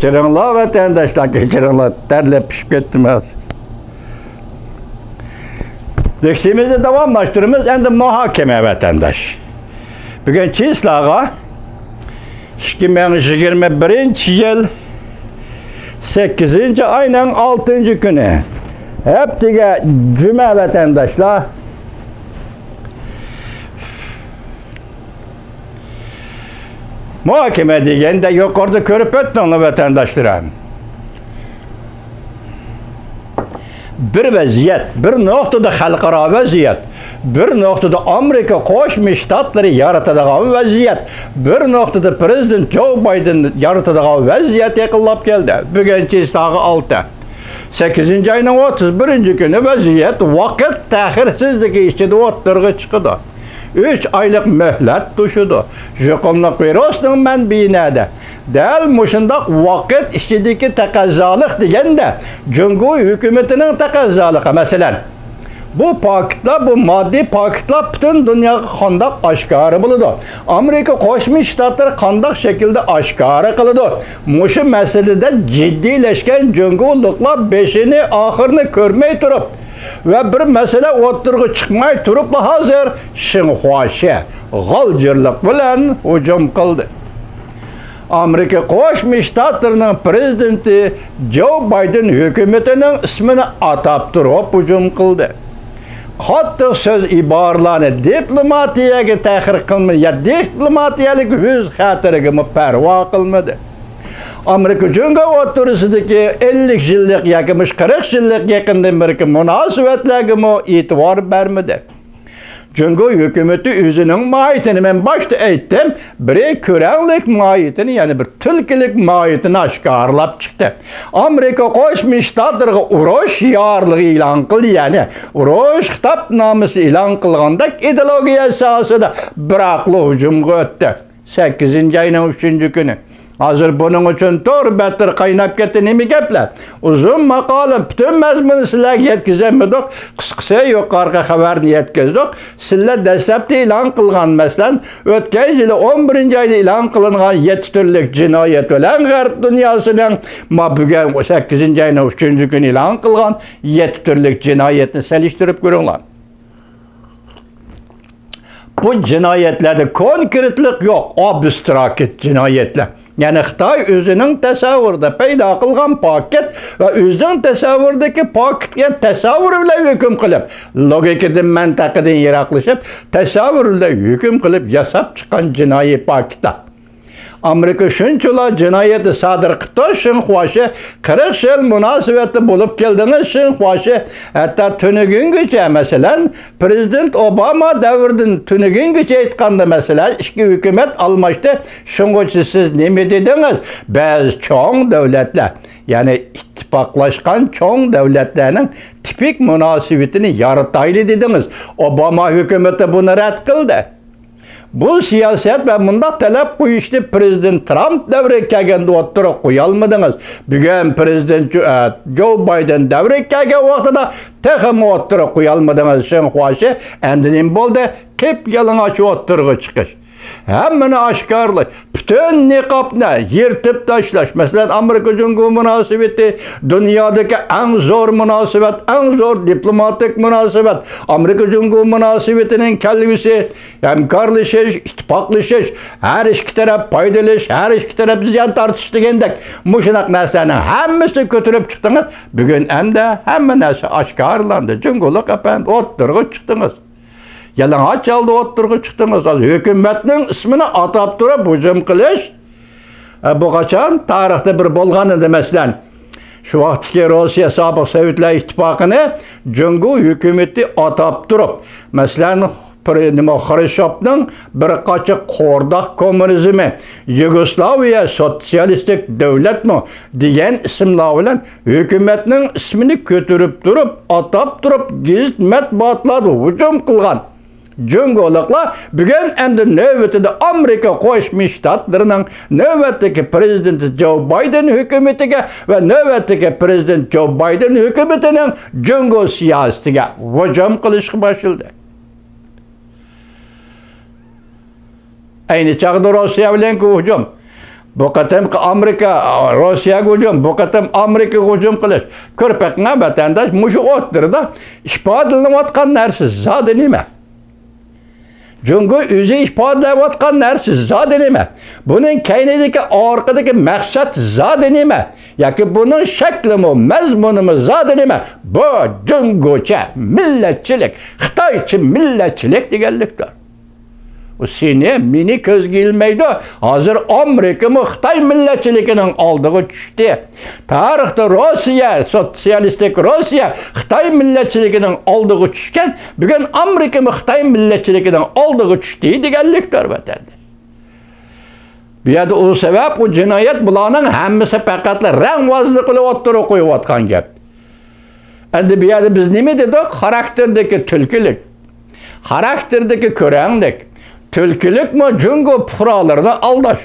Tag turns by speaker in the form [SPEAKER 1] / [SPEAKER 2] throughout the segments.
[SPEAKER 1] Keçiringlar vatandaşlar, keçiringlar. Terlep pişip ketdim az. Leksimizi davamlaştırımız endi muhakeme vatandaş. Bugün çislağa 2021 yıl 8. ayının 6. günü. Hep dige cüme vatandaşlar. Muhakeme degende yukarıda görüp öttüğünü vatandaşlarım. Bir vaziyet, bir noktada halkara vaziyet, bir noktada Amerika Qo'shma Shtatları yaratadigan vaziyet, bir noktada Prezident Joe Biden yaratadigan vaziyet yaqinlab keldi. Bugunchi saat 6. 8. ayının 31. günü vaziyet vaqt taxirsizligi ichida o'ttirg'i chiqdi. 3 aylık mühlet düşüdü. Juqumluq virusning manbiyinada. Dal mushundaq vaqt ichidagi taqazzolik deganda Jungo hukumatining taqazzoligi masalan. Bu paketlar, bu maddi paketlar bütün dünya qandaq aşkarı buludu. Amerika Qo'shma Shtatlar qandaq şekilde aşkarı kılıdı. Mushu meselede ciddileşken Jungo'luklar beşini ahırını görmey turup ve bir mesele o'ttirg'i chiqmay turib hazır Shinhuashi g'aljirlik bilan hujum qildi. Amerika Qo'shma Shtatlarining prezidenti Joe Biden hukumatining ismini atab turib hujum qildi. Qattiq so'z iboralarni diplomatiyaga tahqir qilmadi, ya diplomatiyalik o'z xatiriga parvo qilmadi. Amerika Jungo o'rtasidagi 50 yillik yoki 40 yillik yaqindan beri munosabatlarga e'tibor bermadi. Jungo hukumati o'zining mohiyatini men boshda aytdim, bir ko'ranglik mohiyatini, ya'ni bir tilkilik mohiyatini oshkorlab chiqdi. Amerika Qo'shma Shtatlarga urush yorlig'i e'lon qildi, ya'ni urush xitobnomasi e'lon qilganda ideologiya asosida biroqli hujumga o'tdi. 8. ayning 3. kuni. Hazır bunun için to'g'ri battir qaynab ketdi nima gaplar. Uzun maqola bütün mazmunni sizlarga yetkazamadik. Qisqasi yuqorqi xabarni yetkazdik. Sizlar dastlabda e'lon qilgan masalan, o'tgan yili 11 oyda e'lon qilingan 7 turlik jinoyat bilan G'arb dunyosining bugun 8 oyning 3 kuni e'lon qilgan 7 turlik jinoyatni solishtirib ko'ringlar. Bu jinoyatlarda konkretlik yo'q, abstrakt jinoyatlar. Yani Xitoy o'zining tasavvurida paydo qilgan paket va o'zining tasavvuridagi paketga tasavvur bilan hukm qilib, logikadan mantaqadan yiroqlashib, tasavvur bilan hukm qilib yasab chiqqan jinoiy paketlar. Amerika shunchalar jinoyatni sodir qildi, Shinhuashi 40 yil munosabati bo'lib keldingiz, Shinhuashi hatto tunugungacha masalan Prezident Obama davridan tunugungacha aytganda masalan ikki hukumat almashdi. Shungacha siz nima dedingiz? Biz cho'ng davlatlar, ya'ni ittifoqlashgan cho'ng davlatlarning tipik munosabatini yaratayli dedingiz. Obama hukumati buni rad qildi. Bu siyaset ve bunda talep qo'yishni Prezident Trump davriga kelganda o'ttirib qo'ya olmadingiz. Bugun Prezident Joe Biden davriga kelgan vaqtida texmi o'ttirib qo'ya olmadingiz. Shinhuashi endi nima bo'ldi? Qip yalang'och o'ttirg'i chiqish. Hammani oshkorlash, bütün niqobni yirtib tashlash. Masalan, Amerika Jungo munosabati dunyodagi eng zo'r munosabat, eng zo'r diplomatik munosabat. Amerika Jungo munosabatining kelgusi hamkorlashish, ittifoqlashish, har ikki taraf foydalash, har ikki taraf ziyon tortish degandek mushunaq narsaning hammasi ko'tarib chiqdingiz. Bugun endi hamma narsa oshkorlandi. Jungolik apand o'ttirg'i chiqdingiz. Yalang'och holda o'ttirg'i chiqdingiz. Hukumatning ismini atab turib hujum qilish bu qachon tarixda bir bo'lgan edi masalan. Shu vaqtdagi Rossiya sobiq Sovetlar ittifoqini Jungo hukumati atab turib, masalan Xrushchevning bir qacha qo'rdoq kommunizmi, Yugoslaviya sotsialistik davlatmi degan ismlar bilan hukumatning ismini ko'tarib turib, atab turib gazet matbuotlarga hujum qilgan. Jungoliklar bugun endi navbatida Amerika Qo'shma Shtatlarining navbatdagi prezidenti Joe Biden hukumatiga va navbatdagi prezident Joe Biden hukumatining Jungo siyosatiga hujum qilishga boshladi. Ayni chaqda Rossiya bilan hujum. Bu qatimki Amerika, Rossiyaga hujum, bu qatim Amerikaga hujum qilish. Ko'rpaqqa vatandosh mushu o'ttirda ifodalanayotgan narsa zodi nima? Jungo o'zi ifodalayotgan narsa zodi nima? Buning kaynidagi orqadagi maqsad zodi nima? Yoki buning shaklimi, mazmunimi zodi nima? Bu jungocha millatchilik, Xitoycha millatchilik deganlikdir. O seni, meni ko'zga ilmaydi. Hozir Amerika mı Xitoy millatchiligining oldiga tushdi. Tarixda Rossiya, sotsialistik Rossiya Xitoy millatchiligining oldiga tushgan, bugun Amerika mı Xitoy millatchiligining oldiga tushdi deganlikdir vatanda. Bu yerda o sabab bu jinoyat bularning hammasi faqat rangvozlik qilib o'tirib qo'yayotgan gap. Endi bu yerda biz nima dedik? Xarakterdagi tulkilik, xarakterdagi ko'ranglik, Türkülük mü Jungo puralarını aldaş.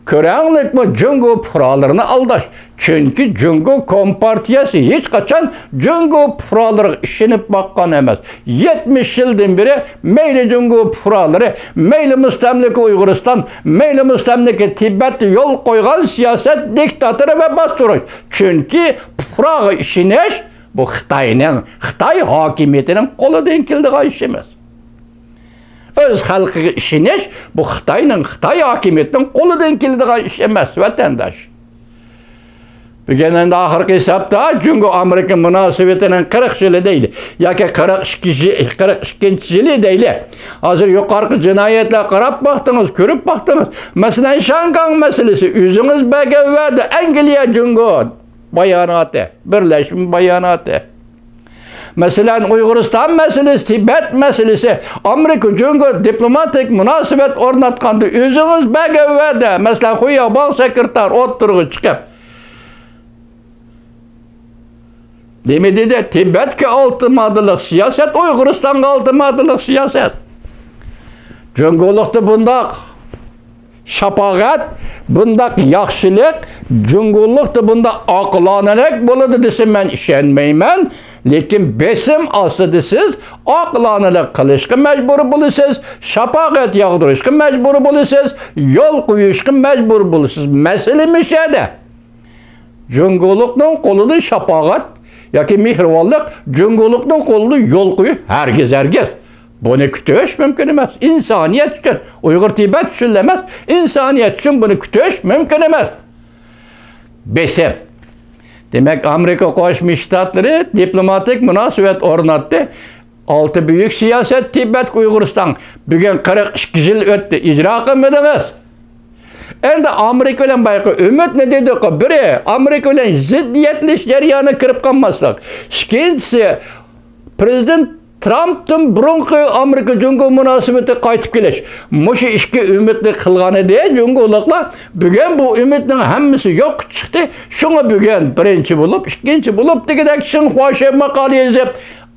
[SPEAKER 1] Körenlik mi Jungo puralarını aldaş. Çünkü Jungo kompartiyası hiç kaçan Jungo puraları işinip bakkan emez. 70 yıldan beri meyli Jungo puraları, meyli müstemlik Uyguristan, meyli müstemlik Tibet yol koygan siyaset diktatörü ve bastırış. Çünkü pura işiniş bu Xitay hakimiyetinin kolu denkildiği işimiz. Öz halkı işiniş bu Xitay hakimiyetinin koludan kildiği iş emas vatandaş. Bugün ahirki hesapta Jungo Amerika münasebetinin 40 yılı değil. Yoki 42 yılı değil. Hazır yukarı cinayetler qarab baktınız, görüp baktınız. Mesela Şangan meselesi, özünüz begevvedi Angliya Jungo bayanatı, birleşme bayanatı. Mesela Uyguristan meselesi, Tibet meselesi, Amerika Jungo diplomatik münasebet ornatkandı. Özünüz begevvedi. Mesela Xuya Bağ sekreter oturuğu çıkıp. Demedi de Tibet'ke altımadılık siyaset, Uyguristan'a altımadılık siyaset. Jungolukta bundak şapagat, bundak yaxşılık, Jungolukta bunda aqlanılık buludu desem ben işenmeymen. Lekin besim asıdı siz aqlanılık qilishga mecbur bulursiz, şapagat yağdırışga mecbur bulursiz, yol qo'yishga mecbur bulursiz. Meselemiz şeyde. Jungolukning qo'lida şapagat yoki mehribonlik, Jungolukning qo'lida yol qo'yish herkes. Bunu kütüş mümkün emas. İnsaniyet için, Uygur Tibet için emas, insaniyet için bunu kütüş mümkün emas. Besim. Demek Amerika Koşmuş Ştatları diplomatik münasebet ornattı. 6 büyük siyaset Tibet Uyguristan. Bugün 42 yıl öttü. İcra kılmadınız. Endi Amerika bilen bayqı ümit ne dedik? Biri Amerika bilen ziddiyetli jarayonga kirib qolmaslik. İkincisi Prezident Trump'ın burunqi Amerika Jungo münasebeti qaytib kelish. Mushu ishga umidni qilgan edi Jungoluklar. Bugun bu umidning hammasi yo'q chiqdi. Shunga bugun birinchi bo'lib, ikkinchi bo'lib degidek shinxoshi maqola yozib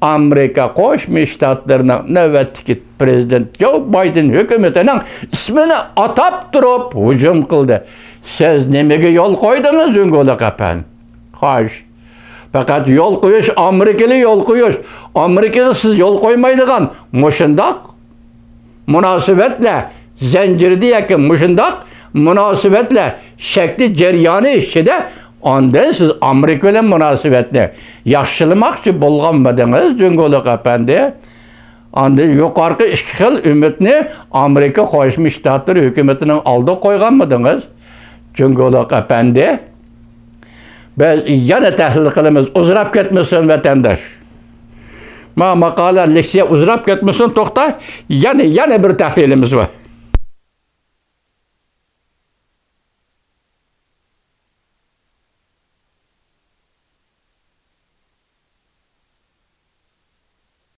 [SPEAKER 1] Amerika Qo'shma Shtatlarining navbatdagi prezident Joe Biden hukumatining ismini atab turib hujum qildi. Siz nimaga yo'l qo'ydingiz Jungoluklar apan? Xo'sh. Fakat yol qo'yish, Amerikalı yol qo'yish. Amerikada siz yol qo'ymaydigan mushundaq munosabatlar zanjirida yoki mushundaq munosabatlar shakli jarayoni ichida ondan siz Amerika bilan munosabatni yaxshilamoqchi bo'lganmidingiz Jungoluk apandi? Ondan yuqorqi ikki xil umidni Amerika Qo'shma Shtatlari hukumatining oldiga qo'yganmidingiz Jungoluk apandi? Biz yana tahlil qilamiz, uzrab ketmasin vatandaş. Maqola leksiya uzrab ketmasin, to'xta. Yana bir tahlilimiz var.